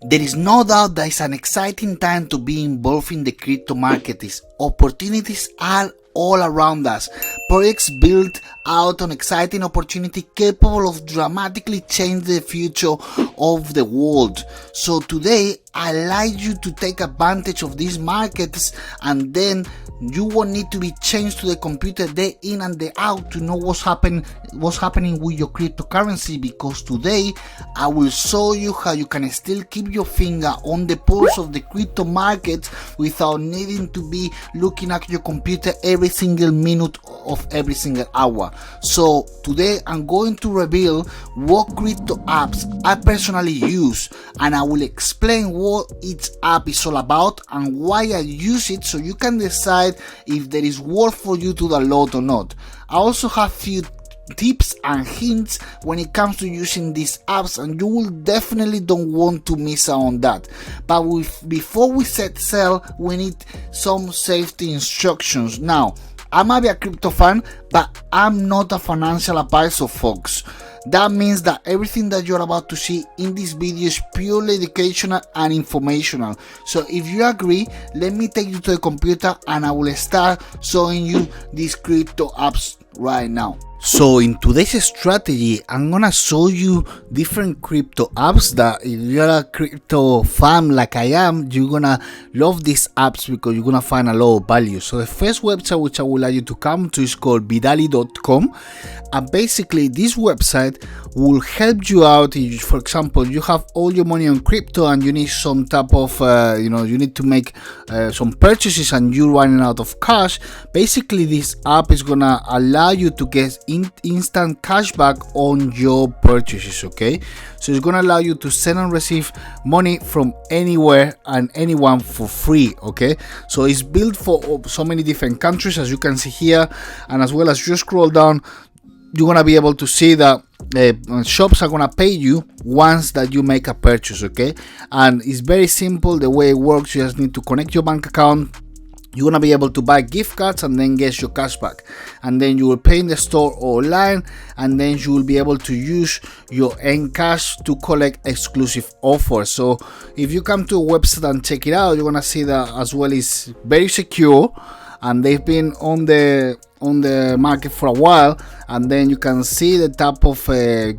There is no doubt that it's an exciting time to be involved in the crypto markets. Opportunities are all around us. Projects built out on exciting opportunity capable of dramatically change the future of the world. So today I like you to take advantage of these markets, and then you won't need to be changed to the computer day in and day out to know what's happening with your cryptocurrency, because today I will show you how you can still keep your finger on the pulse of the crypto markets without needing to be looking at your computer every single minute of every single hour. So today I'm going to reveal what crypto apps I personally use, and I will explain what each app is all about and why I use it, so you can decide if there is worth for you to download or not. I also have few tips and hints when it comes to using these apps, and you will definitely don't want to miss out on that. But before we set sail, we need some safety instructions. Now, I might be a crypto fan, but I'm not a financial advisor, folks. That means that everything that you're about to see in this video is purely educational and informational. So if you agree, let me take you to the computer and I will start showing you these crypto apps right now. So in today's strategy, I'm gonna show you different crypto apps that if you're a crypto fan like I am, you're gonna love these apps because you're gonna find a lot of value. So the first website which I would like you to come to is called vidali.com, and basically this website will help you out if, for example, you have all your money on crypto and you need some type of you need to make some purchases and you're running out of cash. Basically this app is gonna allow you to get instant cashback on your purchases. Okay, so it's gonna allow you to send and receive money from anywhere and anyone for free. Okay, so it's built for so many different countries, as you can see here, and as well as you scroll down, you're gonna be able to see that shops are gonna pay you once that you make a purchase. Okay, and it's very simple the way it works. You just need to connect your bank account. You're gonna be able to buy gift cards and then get your cash back, and then you will pay in the store or online, and then you will be able to use your Encash to collect exclusive offers. So if you come to a website and check it out, you're gonna see that as well is very secure, and they've been on the market for a while, and then you can see the type of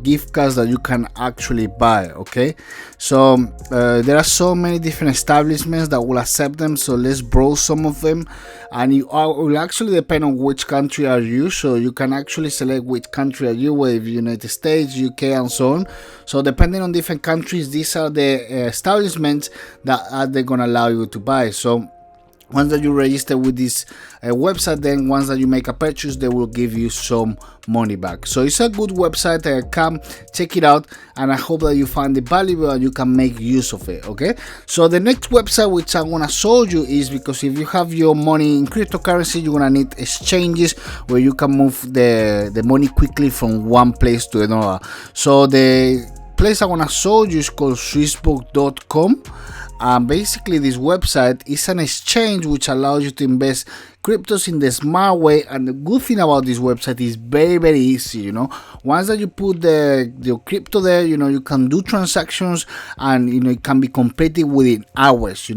gift cards that you can actually buy. Okay, so there are so many different establishments that will accept them, so let's browse some of them, and it will actually depend on which country are you, so you can actually select which country are you, whether United States, UK, and so on. So depending on different countries, these are the establishments that they're gonna allow you to buy. So once that you register with this website, then once that you make a purchase, they will give you some money back. So it's a good website. Come check it out, and I hope that you find it valuable and you can make use of it. Okay, so the next website which I want to show you is, because if you have your money in cryptocurrency, you're gonna need exchanges where you can move the money quickly from one place to another. So the place I want to show you is called swissbook.com. Basically this website is an exchange which allows you to invest cryptos in the smart way, and the good thing about this website is very easy. Once that you put your crypto there, you can do transactions, and it can be completed within hours.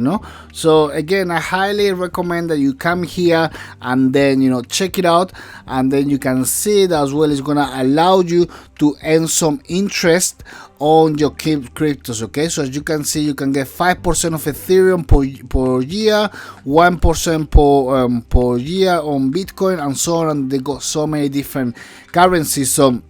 So again, I highly recommend that you come here and then check it out, and then you can see that as well. It's gonna allow you to earn some interest on your cryptos. Okay, so as you can see, you can get 5% of Ethereum per year, 1% per year on Bitcoin, and so on. And they got so many different currencies, so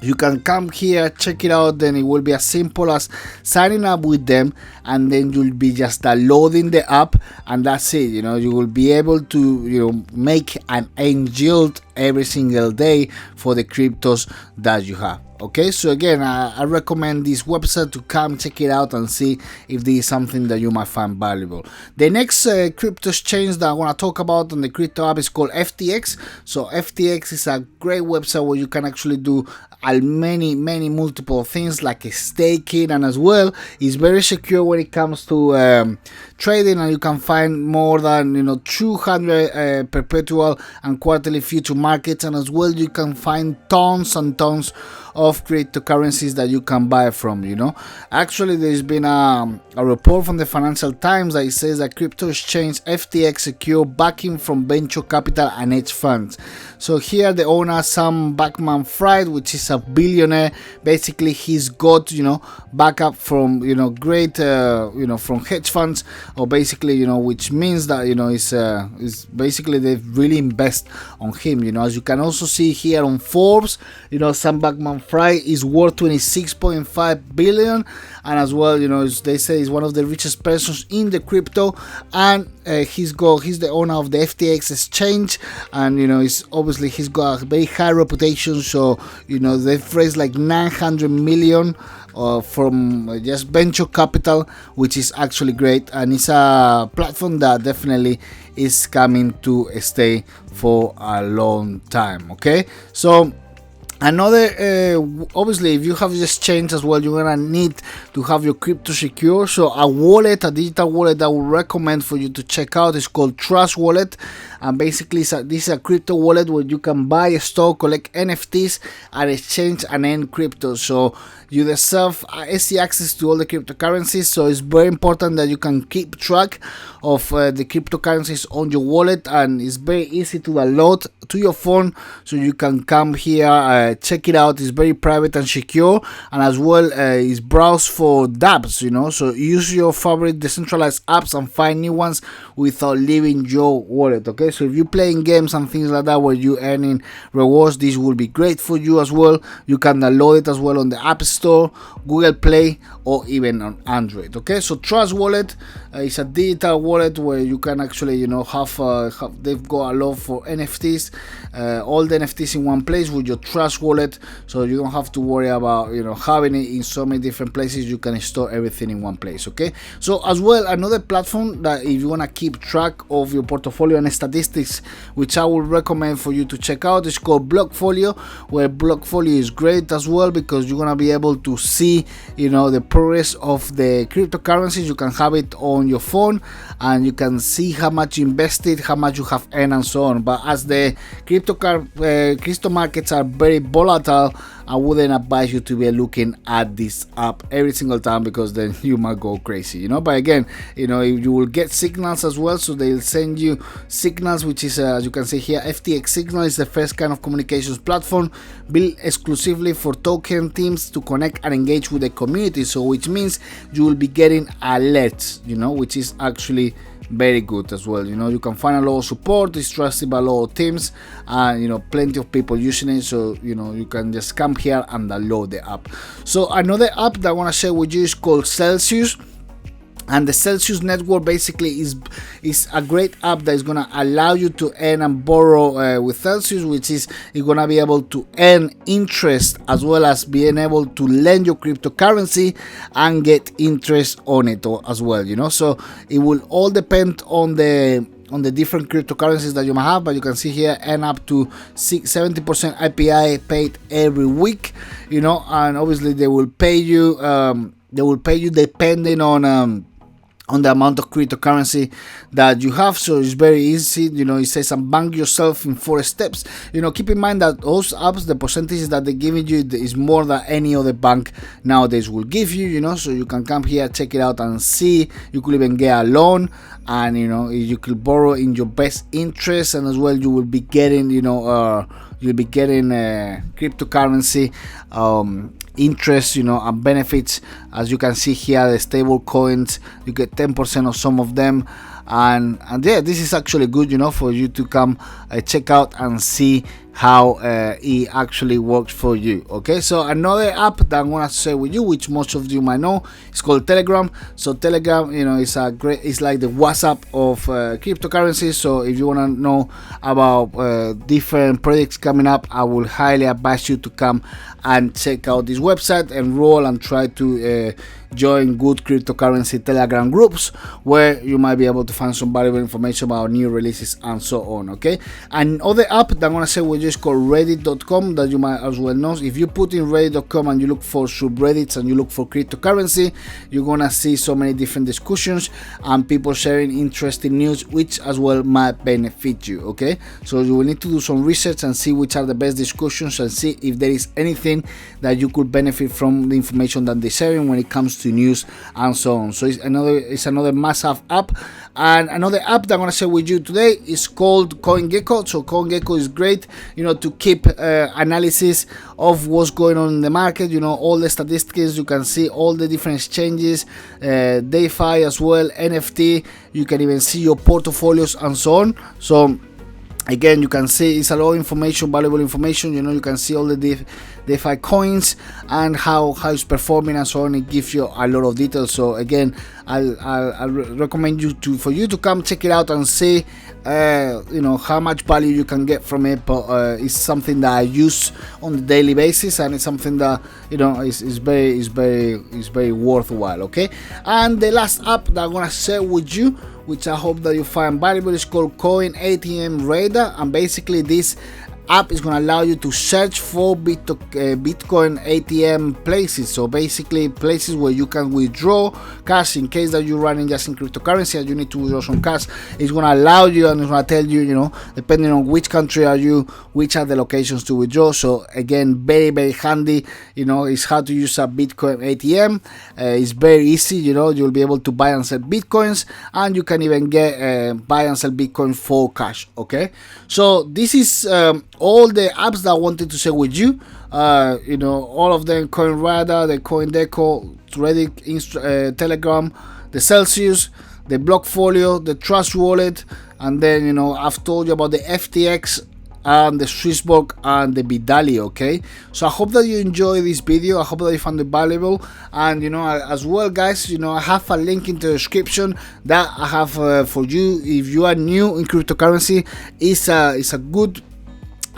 you can come here, check it out. Then it will be as simple as signing up with them, and then you'll be just downloading the app, and that's it. You will be able to make an end yield every single day for the cryptos that you have. Okay, so again, I recommend this website to come check it out and see if this is something that you might find valuable. The next crypto exchange that I want to talk about on the crypto app is called Ftx. So Ftx is a great website where you can actually do many multiple things like staking, and as well is very secure when it comes to trading, and you can find more than 200 perpetual and quarterly future markets, and as well you can find tons and tons of cryptocurrencies that you can buy from, Actually, there's been a report from the Financial Times that says that crypto exchange FTX secure backing from venture capital and hedge funds. So here the owner, Sam Bankman-Fried, which is a billionaire, basically he's got, backup from, great, from hedge funds, or basically, which means that, it's basically they really invest on him, As you can also see here on Forbes, Sam Bankman-Fried is worth 26.5 billion, and as well, they say he's one of the richest persons in the crypto, and he's the owner of the FTX exchange, and he's got a very high reputation. So they've raised like 900 million from just venture capital, which is actually great, and it's a platform that definitely is coming to stay for a long time. Okay, so another, obviously, if you have this exchange as well, you're gonna need to have your crypto secure. So a digital wallet that I would recommend for you to check out is called Trust Wallet, and basically this is a crypto wallet where you can buy, store, collect NFTs, and exchange and earn crypto. So you deserve easy access to all the cryptocurrencies, so it's very important that you can keep track of the cryptocurrencies on your wallet, and it's very easy to download to your phone, so you can come here, check it out. It's very private and secure, and as well it's browse for dApps, so use your favorite decentralized apps and find new ones without leaving your wallet. Okay, so if you're playing games and things like that where you're earning rewards, this will be great for you as well. You can download it as well on the App Store, Google Play, or even on Android. Okay, so Trust Wallet is a digital wallet where you can actually have they've got a lot for NFTs, all the NFTs in one place with your Trust Wallet, so you don't have to worry about having it in so many different places. You can store everything in one place. Okay, so as well, another platform that if you want to keep track of your portfolio and statistics, which I would recommend for you to check out, is called Folio, where Folio is great as well, because you're gonna be able to see the progress of the cryptocurrencies. You can have it on your phone, and you can see how much you invested, how much you have earned, and so on. But as the crypto markets are very volatile, I wouldn't advise you to be looking at this app every single time, because then you might go crazy, But again, you will get signals as well, so they'll send you signals, which is as you can see here, Ftx Signal is the first kind of communications platform built exclusively for token teams to connect and engage with the community. So which means you will be getting alerts, which is actually very good as well. You can find a lot of support. It's trusted by a lot of teams, and plenty of people using it, so you can just come here and download the app. So another app that I want to share with you is called Celsius. And the Celsius network basically is a great app that is going to allow you to earn and borrow with Celsius, which is you're going to be able to earn interest as well as being able to lend your cryptocurrency and get interest on it as well. So it will all depend on the different cryptocurrencies that you might have, but you can see here earn up to 70% API paid every week, and obviously they will pay you depending on the amount of cryptocurrency that you have. So it's very easy. It says bank yourself in 4 steps. Keep in mind that those apps, the percentages that they're giving you is more than any other bank nowadays will give you. So you can come here, check it out, and see. You could even get a loan, and you could borrow in your best interest, and as well you will be getting cryptocurrency interest, and benefits. As you can see here, the stable coins, you get 10% of some of them, and yeah, this is actually good, for you to come check out and see how it actually works for you. Okay, so another app that I'm gonna share with you, which most of you might know, is called Telegram. So Telegram, it's like the WhatsApp of cryptocurrencies. So if you want to know about different projects coming up, I will highly advise you to come and check out this website, enroll, and try to join good cryptocurrency Telegram groups where you might be able to find some valuable information about new releases and so on. Okay, another app that I'm gonna share with you is called Reddit.com, that you might as well know. If you put in Reddit.com and you look for subreddits and you look for cryptocurrency, you're gonna see so many different discussions and people sharing interesting news, which as well might benefit you. Okay, so you will need to do some research and see which are the best discussions and see if there is anything that you could benefit from the information that they're sharing when it comes to news and so on. So it's another must-have app. And another app that I'm gonna share with you today is called CoinGecko. So CoinGecko is great, to keep analysis of what's going on in the market. All the statistics, you can see all the different exchanges, DeFi as well, NFT. You can even see your portfolios and so on. So again, you can see it's a lot of information, valuable information. You can see all the DeFi coins and how it's performing and so on. It gives you a lot of details. So again, I'll recommend for you to come check it out and see how much value you can get from it. But it's something that I use on a daily basis, and it's something that is very worthwhile. Okay, and the last app that I'm gonna share with you, which I hope that you find valuable, is called Coin ATM Radar. And basically this app is going to allow you to search for Bitcoin ATM places. So basically places where you can withdraw cash in case that you're running just in cryptocurrency and you need to withdraw some cash. It's going to allow you, and it's going to tell you, depending on which country are you, which are the locations to withdraw. So again, very, very handy. It's how to use a Bitcoin ATM. It's very easy. You'll be able to buy and sell Bitcoins, and you can even get buy and sell Bitcoin for cash. Okay, so this is all the apps that I wanted to share with you. All of them: CoinRadar, the CoinGecko, Reddit, Telegram, the Celsius, the Folio, the Trust Wallet, and then I've told you about the FTX and the Swissborg and the Vidali. Okay, so I hope that you enjoy this video. I hope that you found it valuable, and as well, guys, I have a link in the description that I have for you. If you are new in cryptocurrency, it's a good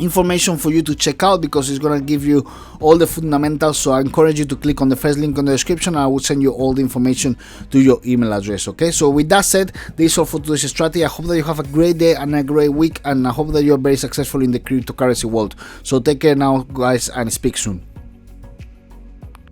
information for you to check out, because it's going to give you all the fundamentals. So I encourage you to click on the first link in the description, and I will send you all the information to your email address. Okay, so with that said, this is all for today's strategy. I hope that you have a great day and a great week, and I hope that you're very successful in the cryptocurrency world. So take care now, guys, and speak soon.